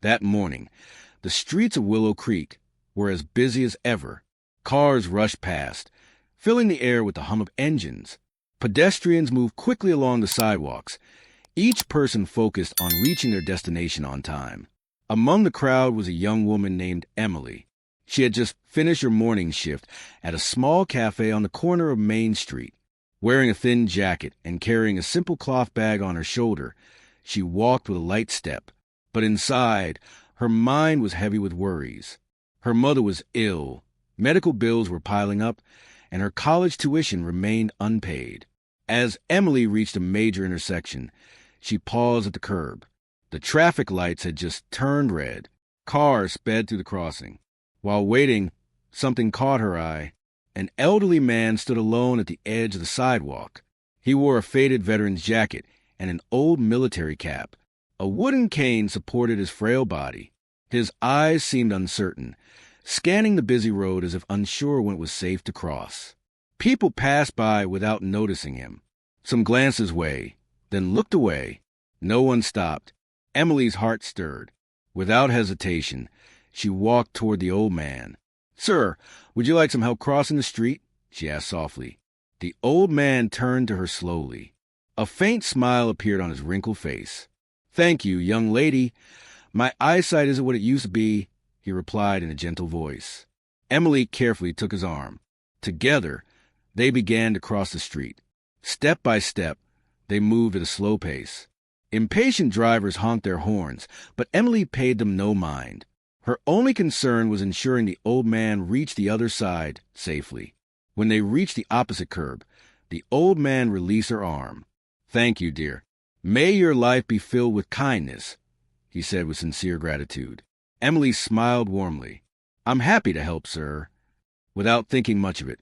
That morning, the streets of Willow Creek were as busy as ever. Cars rushed past, filling the air with the hum of engines. Pedestrians moved quickly along the sidewalks, each person focused on reaching their destination on time. Among the crowd was a young woman named Emily. She had just finished her morning shift at a small cafe on the corner of Main Street. Wearing a thin jacket and carrying a simple cloth bag on her shoulder, she walked with a light step. But inside, her mind was heavy with worries. Her mother was ill, medical bills were piling up, and her college tuition remained unpaid. As Emily reached a major intersection, she paused at the curb. The traffic lights had just turned red. Cars sped through the crossing. While waiting, something caught her eye. An elderly man stood alone at the edge of the sidewalk. He wore a faded veteran's jacket and an old military cap. A wooden cane supported his frail body. His eyes seemed uncertain, scanning the busy road as if unsure when it was safe to cross. People passed by without noticing him. Some glanced his way, then looked away. No one stopped. Emily's heart stirred. Without hesitation, she walked toward the old man. "Sir, would you like some help crossing the street?" she asked softly. The old man turned to her slowly. A faint smile appeared on his wrinkled face. "Thank you, young lady. My eyesight isn't what it used to be," he replied in a gentle voice. Emily carefully took his arm. Together, they began to cross the street. Step by step, they moved at a slow pace. Impatient drivers honked their horns, but Emily paid them no mind. Her only concern was ensuring the old man reached the other side safely. When they reached the opposite curb, the old man released her arm. "Thank you, dear. May your life be filled with kindness," he said with sincere gratitude. Emily smiled warmly. "I'm happy to help, sir." Without thinking much of it,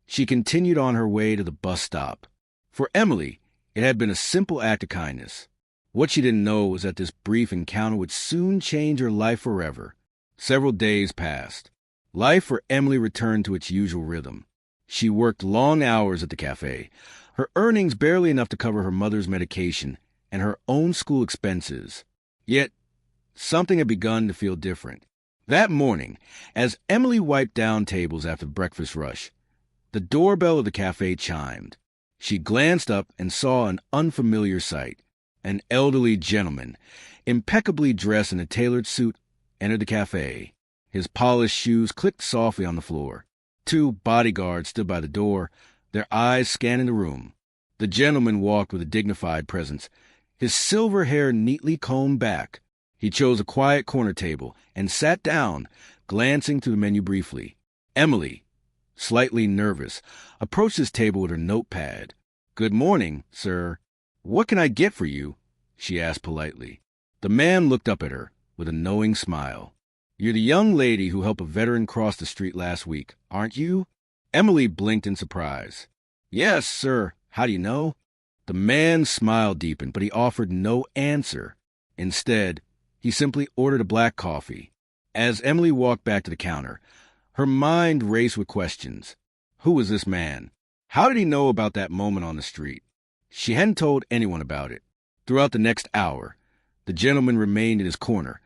she continued on her way to the bus stop. For Emily, it had been a simple act of kindness. What she didn't know was that this brief encounter would soon change her life forever. Several days passed. Life for Emily returned to its usual rhythm. She worked long hours at the cafe, her earnings barely enough to cover her mother's medication and her own school expenses. Yet, something had begun to feel different. That morning, as Emily wiped down tables after the breakfast rush, the doorbell of the cafe chimed. She glanced up and saw an unfamiliar sight. An elderly gentleman, impeccably dressed in a tailored suit, entered the cafe. His polished shoes clicked softly on the floor. 2 bodyguards stood by the door, their eyes scanning the room. The gentleman walked with a dignified presence, his silver hair neatly combed back. He chose a quiet corner table and sat down, glancing through the menu briefly. Emily, slightly nervous, approached his table with her notepad. "Good morning, sir. What can I get for you?" she asked politely. The man looked up at her with a knowing smile. "You're the young lady who helped a veteran cross the street last week, aren't you?" Emily blinked in surprise. "Yes, sir. How do you know?" The man's smile deepened, but he offered no answer. Instead, he simply ordered a black coffee. As Emily walked back to the counter, her mind raced with questions. Who was this man? How did he know about that moment on the street? She hadn't told anyone about it. Throughout the next hour, the gentleman remained in his corner,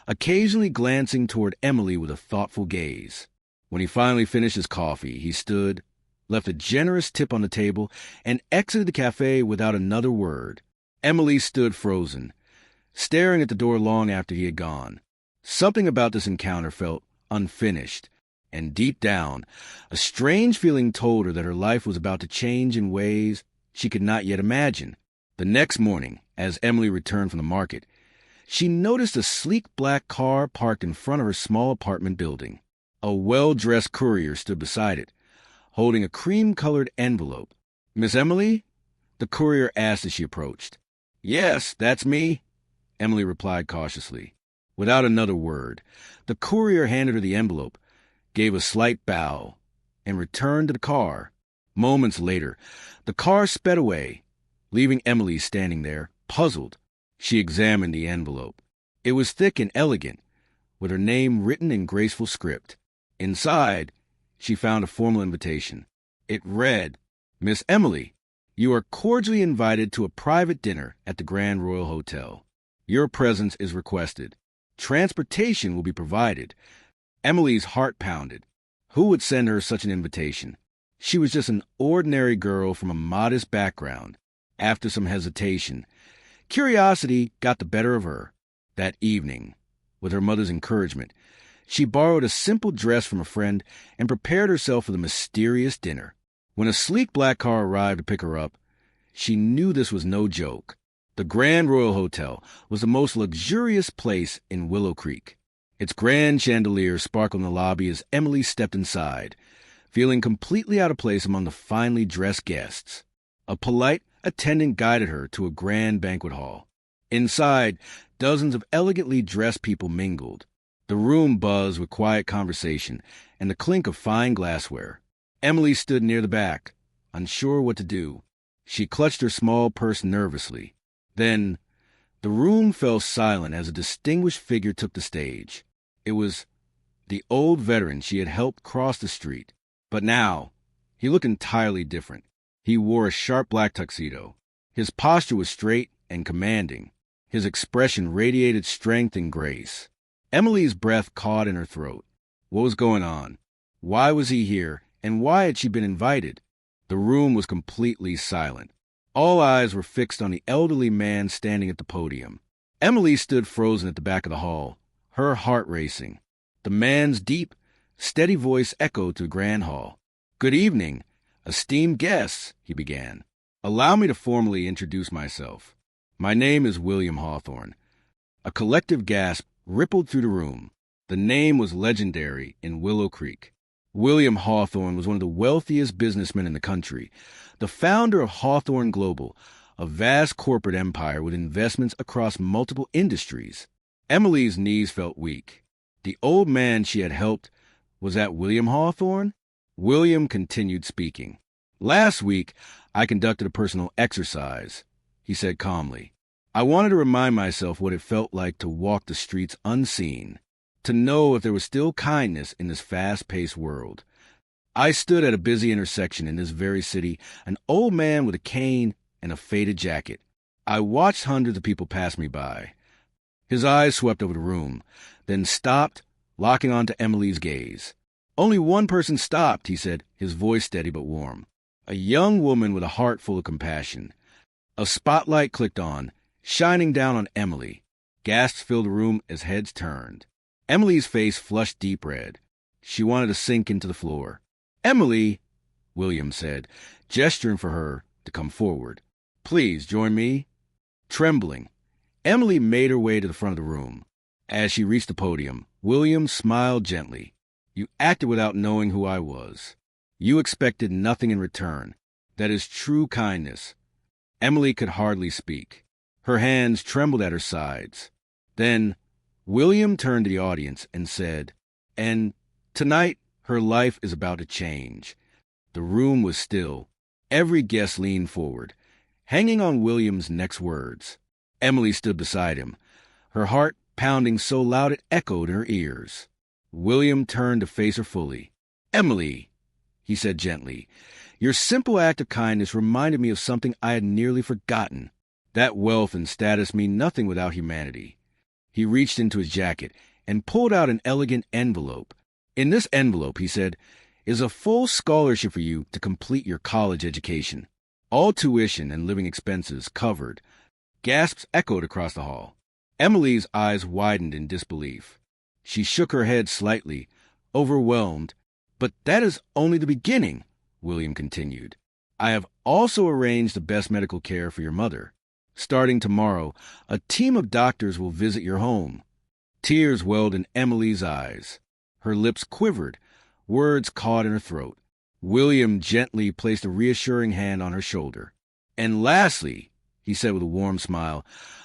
occasionally glancing toward Emily with a thoughtful gaze. When he finally finished his coffee, he stood, left a generous tip on the table, and exited the cafe without another word. Emily stood frozen, staring at the door long after he had gone. Something about this encounter felt unfinished, and deep down, a strange feeling told her that her life was about to change in ways she could not yet imagine. The next morning, as Emily returned from the market, she noticed a sleek black car parked in front of her small apartment building. A well-dressed courier stood beside it, holding a cream-colored envelope. "Miss Emily?" the courier asked as she approached. "Yes, that's me," Emily replied cautiously. Without another word, the courier handed her the envelope, gave a slight bow, and returned to the car. Moments later, the car sped away, leaving Emily standing there, puzzled. She examined the envelope. It was thick and elegant, with her name written in graceful script. Inside, she found a formal invitation. It read, "Miss Emily, you are cordially invited to a private dinner at the Grand Royal Hotel. Your presence is requested. Transportation will be provided. Emily's heart pounded. Who would send her such an invitation? She was just an ordinary girl from a modest background. After some hesitation, curiosity got the better of her. That evening, with her mother's encouragement, she borrowed a simple dress from a friend and prepared herself for the mysterious dinner. When a sleek black car arrived to pick her up, she knew this was no joke. The Grand Royal Hotel was the most luxurious place in Willow Creek. Its grand chandelier sparkled in the lobby as Emily stepped inside, feeling completely out of place among the finely dressed guests. A polite attendant guided her to a grand banquet hall. Inside, dozens of elegantly dressed people mingled. The room buzzed with quiet conversation and the clink of fine glassware. Emily stood near the back, unsure what to do. She clutched her small purse nervously. Then, the room fell silent as a distinguished figure took the stage. It was the old veteran she had helped cross the street. But now, he looked entirely different. He wore a sharp black tuxedo. His posture was straight and commanding. His expression radiated strength and grace. Emily's breath caught in her throat. What was going on? Why was he here, and why had she been invited? The room was completely silent. All eyes were fixed on the elderly man standing at the podium. Emily stood frozen at the back of the hall, her heart racing. The man's deep, steady voice echoed through the grand hall. "Good evening, esteemed guests," he began. "Allow me to formally introduce myself. My name is William Hawthorne." A collective gasp rippled through the room. The name was legendary in Willow Creek. William Hawthorne was one of the wealthiest businessmen in the country, the founder of Hawthorne Global, a vast corporate empire with investments across multiple industries. Emily's knees felt weak. The old man she had helped, was that William Hawthorne? William continued speaking. "Last week, I conducted a personal exercise," he said calmly. "I wanted to remind myself what it felt like to walk the streets unseen, to know if there was still kindness in this fast-paced world. I stood at a busy intersection in this very city, an old man with a cane and a faded jacket. I watched hundreds of people pass me by." His eyes swept over the room, then stopped, locking onto Emily's gaze. "Only one person stopped," he said, his voice steady but warm. A young woman with a heart full of compassion. A spotlight clicked on, shining down on Emily. Gasps filled the room as heads turned. Emily's face flushed deep red. She wanted to sink into the floor. "Emily," William said, gesturing for her to come forward. "Please join me." Trembling, Emily made her way to the front of the room. As she reached the podium, William smiled gently. "You acted without knowing who I was. You expected nothing in return. That is true kindness." Emily could hardly speak. Her hands trembled at her sides. Then William turned to the audience and said, "And tonight, her life is about to change." The room was still. Every guest leaned forward, hanging on William's next words. Emily stood beside him, her heart pounding so loud it echoed in her ears. William turned to face her fully. "Emily," he said gently, "your simple act of kindness reminded me of something I had nearly forgotten. That wealth and status mean nothing without humanity." He reached into his jacket and pulled out an elegant envelope. "In this envelope," he said, "is a full scholarship for you to complete your college education. All tuition and living expenses covered." Gasps echoed across the hall. Emily's eyes widened in disbelief. She shook her head slightly, overwhelmed. "But that is only the beginning," William continued. "I have also arranged the best medical care for your mother. Starting tomorrow, a team of doctors will visit your home." Tears welled in Emily's eyes. Her lips quivered, words caught in her throat. William gently placed a reassuring hand on her shoulder. "And lastly," he said with a warm smile,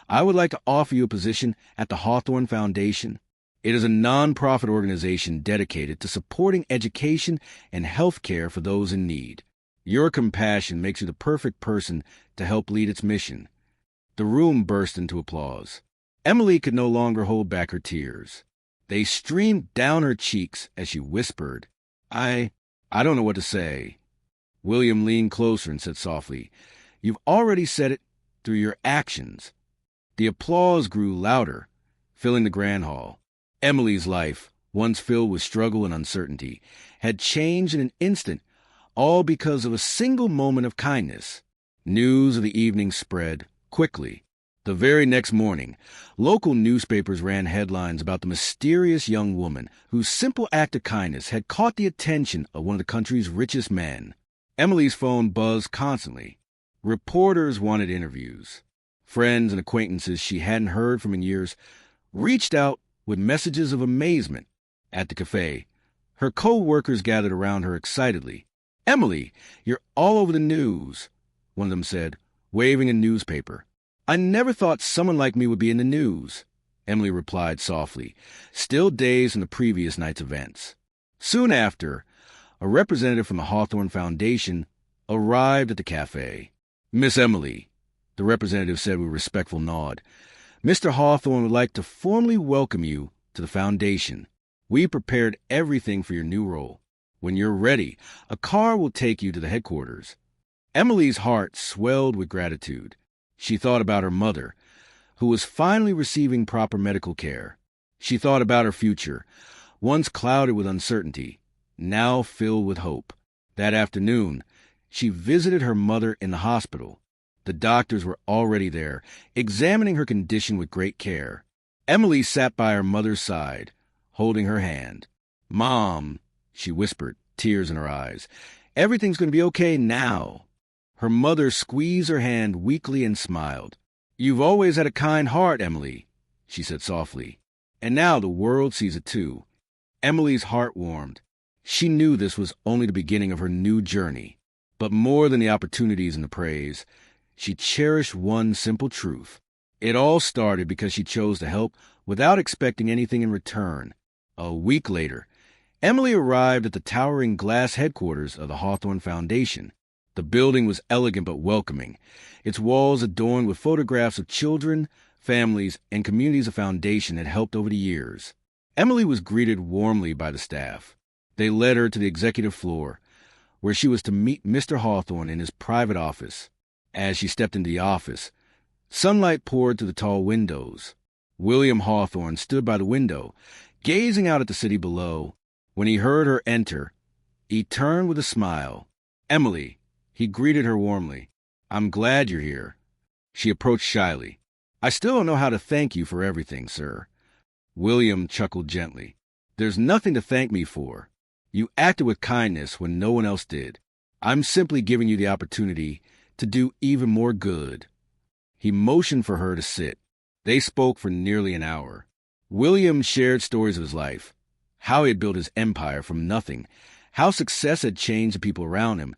"I would like to offer you a position at the Hawthorne Foundation. It is a non-profit organization dedicated to supporting education and health care for those in need. Your compassion makes you the perfect person to help lead its mission." The room burst into applause. Emily could no longer hold back her tears. They streamed down her cheeks as she whispered, I don't know what to say." William leaned closer and said softly, "You've already said it through your actions." The applause grew louder, filling the grand hall. Emily's life, once filled with struggle and uncertainty, had changed in an instant, all because of a single moment of kindness. News of the evening spread quickly. The very next morning, local newspapers ran headlines about the mysterious young woman whose simple act of kindness had caught the attention of one of the country's richest men. Emily's phone buzzed constantly. Reporters wanted interviews. Friends and acquaintances she hadn't heard from in years reached out with messages of amazement. At the cafe, her co-workers gathered around her excitedly. "Emily, you're all over the news," one of them said, waving a newspaper. "I never thought someone like me would be in the news," Emily replied softly, still dazed from the previous night's events. Soon after, a representative from the Hawthorne Foundation arrived at the cafe. "Miss Emily," the representative said with a respectful nod, "Mr. Hawthorne would like to formally welcome you to the foundation. We prepared everything for your new role. When you're ready, a car will take you to the headquarters." Emily's heart swelled with gratitude. She thought about her mother, who was finally receiving proper medical care. She thought about her future, once clouded with uncertainty, now filled with hope. That afternoon, she visited her mother in the hospital. The doctors were already there, examining her condition with great care. Emily sat by her mother's side, holding her hand. "Mom," she whispered, tears in her eyes, "everything's going to be okay now." Her mother squeezed her hand weakly and smiled. "You've always had a kind heart, Emily," she said softly. "And now the world sees it too." Emily's heart warmed. She knew this was only the beginning of her new journey. But more than the opportunities and the praise, she cherished one simple truth. It all started because she chose to help without expecting anything in return. A week later, Emily arrived at the towering glass headquarters of the Hawthorne Foundation. The building was elegant but welcoming, its walls adorned with photographs of children, families, and communities the foundation had helped over the years. Emily was greeted warmly by the staff. They led her to the executive floor, where she was to meet Mr. Hawthorne in his private office. As she stepped into the office, sunlight poured through the tall windows. William Hawthorne stood by the window, gazing out at the city below. When he heard her enter, he turned with a smile. "Emily," he greeted her warmly, "I'm glad you're here." She approached shyly. "I still don't know how to thank you for everything, sir." William chuckled gently. "There's nothing to thank me for. You acted with kindness when no one else did. I'm simply giving you the opportunity to do even more good." He motioned for her to sit. They spoke for nearly an hour. William shared stories of his life, how he had built his empire from nothing, how success had changed the people around him,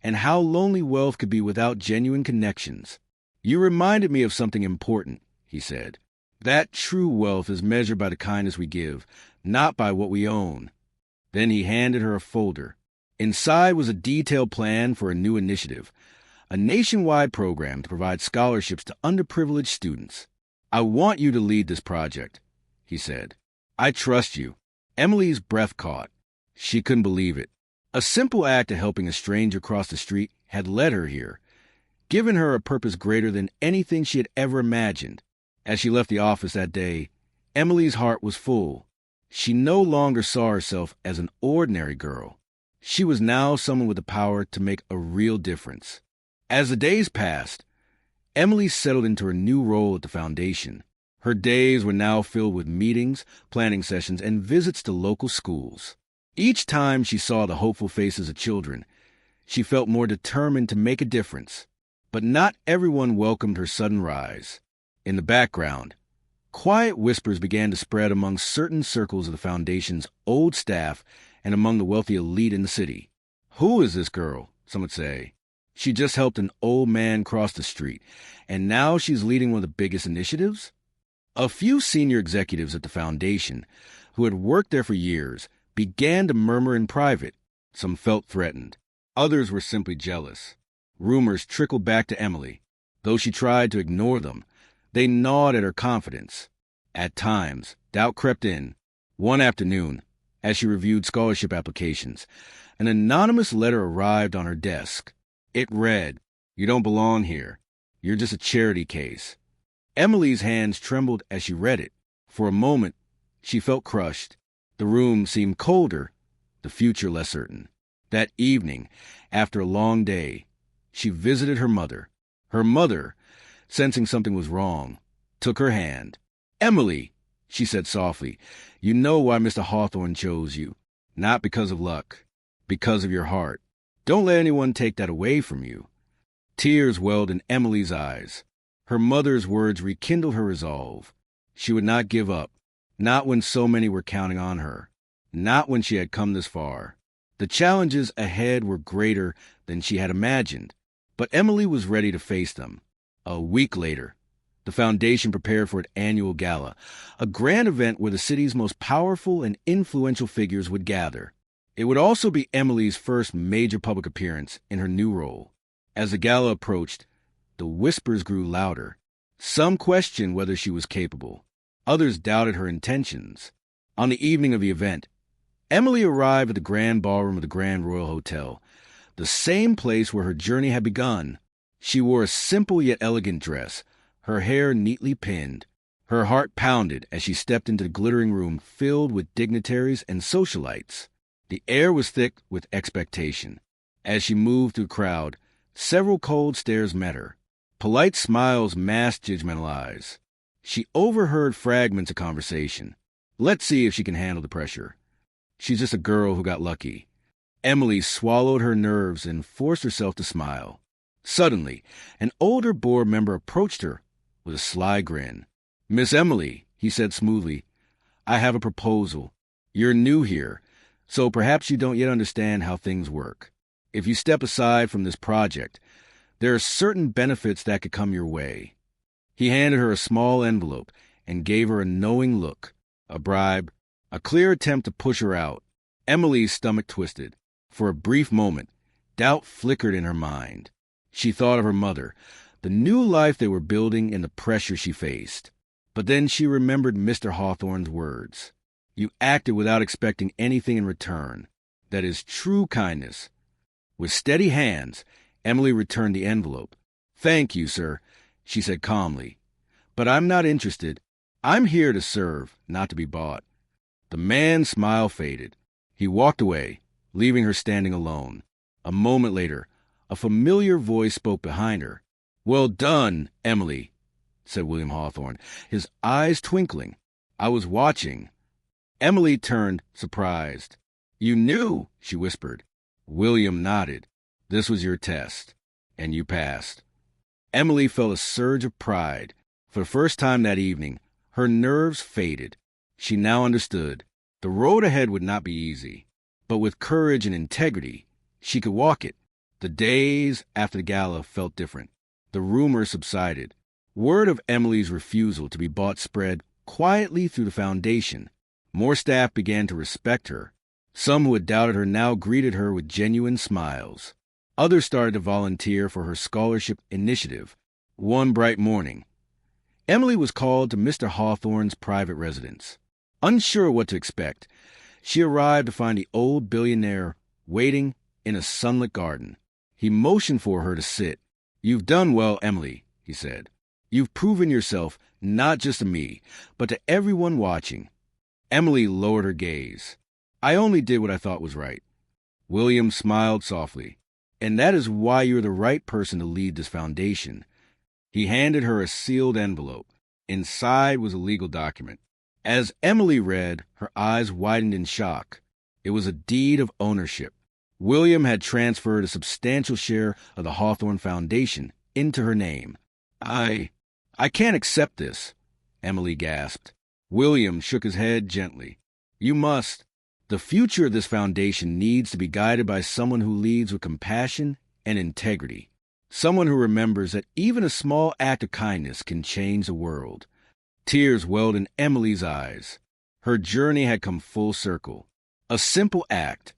and how lonely wealth could be without genuine connections. "You reminded me of something important," he said. "That true wealth is measured by the kindness we give, not by what we own." Then he handed her a folder. Inside was a detailed plan for a new initiative, a nationwide program to provide scholarships to underprivileged students. "I want you to lead this project," he said. "I trust you." Emily's breath caught. She couldn't believe it. A simple act of helping a stranger cross the street had led her here, given her a purpose greater than anything she had ever imagined. As she left the office that day, Emily's heart was full. She no longer saw herself as an ordinary girl. She was now someone with the power to make a real difference. As the days passed, Emily settled into her new role at the foundation. Her days were now filled with meetings, planning sessions, and visits to local schools. Each time she saw the hopeful faces of children, she felt more determined to make a difference. But not everyone welcomed her sudden rise. In the background, quiet whispers began to spread among certain circles of the foundation's old staff and among the wealthy elite in the city. "Who is this girl?" some would say. "She just helped an old man cross the street, and now she's leading one of the biggest initiatives?" A few senior executives at the foundation, who had worked there for years, began to murmur in private. Some felt threatened. Others were simply jealous. Rumors trickled back to Emily. Though she tried to ignore them, they gnawed at her confidence. At times, doubt crept in. One afternoon, as she reviewed scholarship applications, an anonymous letter arrived on her desk. It read, "You don't belong here. You're just a charity case." Emily's hands trembled as she read it. For a moment, she felt crushed. The room seemed colder, the future less certain. That evening, after a long day, she visited her mother. Her mother, sensing something was wrong, took her hand. "Emily," she said softly, "you know why Mr. Hawthorne chose you. Not because of luck, because of your heart. Don't let anyone take that away from you." Tears welled in Emily's eyes. Her mother's words rekindled her resolve. She would not give up, not when so many were counting on her, not when she had come this far. The challenges ahead were greater than she had imagined, but Emily was ready to face them. A week later, the foundation prepared for its annual gala, a grand event where the city's most powerful and influential figures would gather. It would also be Emily's first major public appearance in her new role. As the gala approached, the whispers grew louder. Some questioned whether she was capable. Others doubted her intentions. On the evening of the event, Emily arrived at the grand ballroom of the Grand Royal Hotel, the same place where her journey had begun. She wore a simple yet elegant dress, her hair neatly pinned. Her heart pounded as she stepped into the glittering room filled with dignitaries and socialites. The air was thick with expectation. As she moved through the crowd, several cold stares met her. Polite smiles masked judgmental eyes. She overheard fragments of conversation. "Let's see if she can handle the pressure. She's just a girl who got lucky." Emily swallowed her nerves and forced herself to smile. Suddenly, an older board member approached her with a sly grin. "Miss Emily," he said smoothly, "I have a proposal. You're new here, so perhaps you don't yet understand how things work. If you step aside from this project, there are certain benefits that could come your way." He handed her a small envelope and gave her a knowing look. A bribe, a clear attempt to push her out. Emily's stomach twisted. For a brief moment, doubt flickered in her mind. She thought of her mother, the new life they were building, and the pressure she faced. But then she remembered Mr. Hawthorne's words. "You acted without expecting anything in return. That is true kindness." With steady hands, Emily returned the envelope. "Thank you, sir," she said calmly. "But I'm not interested. I'm here to serve, not to be bought." The man's smile faded. He walked away, leaving her standing alone. A moment later, a familiar voice spoke behind her. "Well done, Emily," said William Hawthorne, his eyes twinkling. "I was watching." Emily turned, surprised. "You knew," she whispered. William nodded. "This was your test, and you passed." Emily felt a surge of pride. For the first time that evening, her nerves faded. She now understood. The road ahead would not be easy, but with courage and integrity, she could walk it. The days after the gala felt different. The rumors subsided. Word of Emily's refusal to be bought spread quietly through the foundation. More staff began to respect her. Some who had doubted her now greeted her with genuine smiles. Others started to volunteer for her scholarship initiative. One bright morning, Emily was called to Mr. Hawthorne's private residence. Unsure what to expect, she arrived to find the old billionaire waiting in a sunlit garden. He motioned for her to sit. "You've done well, Emily," he said. "You've proven yourself not just to me, but to everyone watching." Emily lowered her gaze. "I only did what I thought was right." William smiled softly. "And that is why you're the right person to lead this foundation." He handed her a sealed envelope. Inside was a legal document. As Emily read, her eyes widened in shock. It was a deed of ownership. William had transferred a substantial share of the Hawthorne Foundation into her name. I can't accept this," Emily gasped. William shook his head gently. "You must. The future of this foundation needs to be guided by someone who leads with compassion and integrity. Someone who remembers that even a small act of kindness can change the world." Tears welled in Emily's eyes. Her journey had come full circle. A simple act,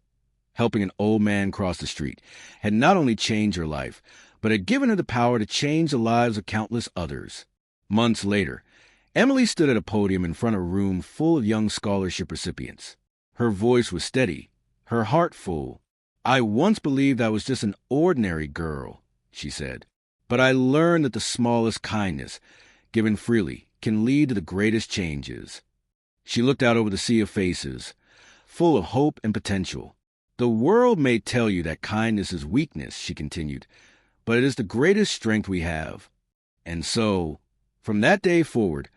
helping an old man cross the street, had not only changed her life, but had given her the power to change the lives of countless others. Months later, Emily stood at a podium in front of a room full of young scholarship recipients. Her voice was steady, her heart full. "I once believed I was just an ordinary girl," she said. "But I learned that the smallest kindness, given freely, can lead to the greatest changes." She looked out over the sea of faces, full of hope and potential. The world may tell you that kindness is weakness, she continued, but it is the greatest strength we have. And so, from that day forward,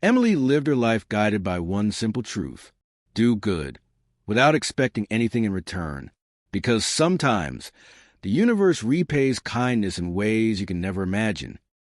Emily lived her life guided by one simple truth: do good, without expecting anything in return. Because sometimes the universe repays kindness in ways you can never imagine.